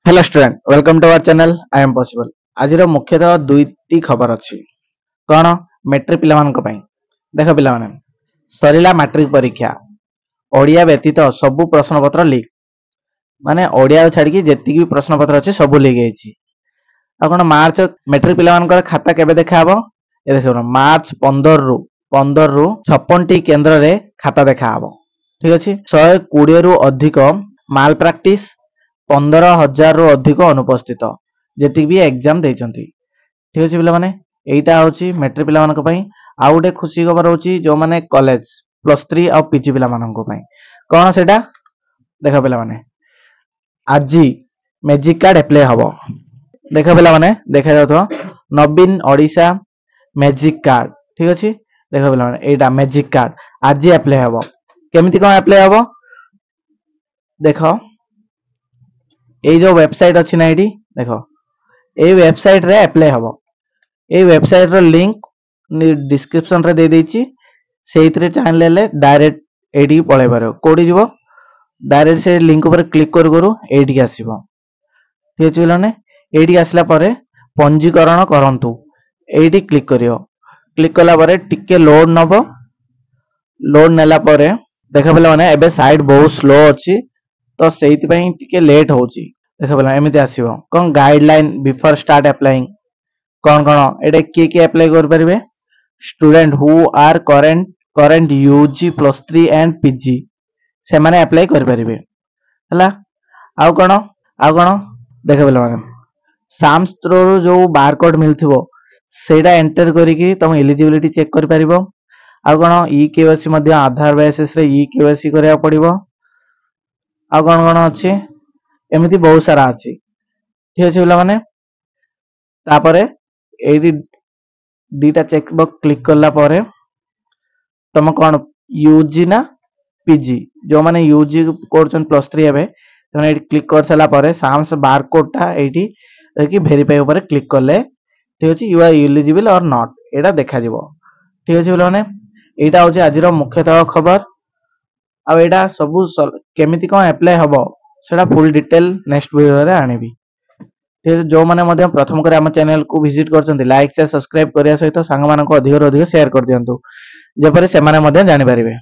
Hello student welcome to our channel I am possible. आज मुख्यतः दुईटी खबर अच्छी कौन मैट्रिक पिला देख पिला सरला मैट्रिक परीक्षा ओडिया व्यतीत सबू प्रश्नपत्र लीक माने ओडिया छाड़ी जी भी प्रश्नपत्र अच्छे सब लीक होती मार्च मैट्रिक पिला खाता केबे देखा ये देख मार्च 15 रु 56 केन्द्र रे खाता देखा ठीक अच्छे 120 रु अधिक माल प्रैक्टिस 15,000 रु अधिक अनुपस्थित जी भी एग्जाम देइचंती ठीक अच्छे पिला माने एटा होची मैट्रिक पिला मानक पई। आ गोटे खुशी खबर होची जो माने कॉलेज +3 और पीजी पिला मानक पई कोन सेटा देखा पिला माने आज मैजिक कार्ड अप्लाई हबो देखा पिला माने देखा जातो नवीन ओडिशा मैजिक कार्ड ठीक अच्छे देखा पिला माने एटा मैजिक कार्ड आज अप्लाई हबो केमिति कोन अप्लाई हबो देखो ये जो वेबसाइट अच्छी ना ये देखो ये वेबसाइट रे अप्लाई हबो ये वेबसाइट रो लिंक डिस्क्रिप्शन रे दे देछि सेइतरे चैनल ले डायरेक्ट एडी पळे पारो कोडी जीवो डायरेक्ट से लिंक ऊपर क्लिक करू एडी आसीबो ठीक अछि बोलने एडी आसला परे पंजीकरण करंतु एडी क्लिक करियो क्लिक कला परे टिके लोड नबो लोड नेला परे देखा पले माने एबे साइट बहुत स्लो अछि तो सेइति पई टिके लेट होची देखा पले एमिति आसीबो कोन गाइडलाइन बिफोर स्टार्ट अप्लाइंग कोन कोन एडे के अप्लाई कर परबे student who are current UG +3 and PG से माने अप्लाई कर परबे हला आउ कोन देखा पले माने साम्स थ्रो जो बारकोड मिलथिबो सेटा एंटर करिकि तुम एलिजिबिलिटी चेक कर परबो आउ कोन ई केवाईसी मध्ये आधार बेसिस रे ई केवाईसी करिया पड़िबो आ कोन अछि एमिति बहुत सारा अछि ठीक अछि पिला माने तापरे एडी दीटा चेक बॉक्स क्लिक करला परे तुम कोन यूजी ना पीजी जो माने यूजी कोर्चन +3 हेबे तने एडी क्लिक कर सला परे साम्स बारकोड ता एडी कि वेरीफाई ऊपर क्लिक करले ठीक अछि यू आर एलिजिबल और नॉट एटा देखा जिवो ठीक अछि पिला माने एटा होछि आजिरो मुख्यतः खबर आ एटा सबु केमिति कोन अप्लाई हबो सेटा फुल डिटेल नेक्स्ट वीडियो रे आनिबी ठीक जो माने मध्य प्रथम करे हम चैनल को विजिट करचंती लाइक से सब्सक्राइब करिया सहित संग मानको अधिक अधिक शेयर कर दियंतु जेपरि से माने मध्य जानि परिबे।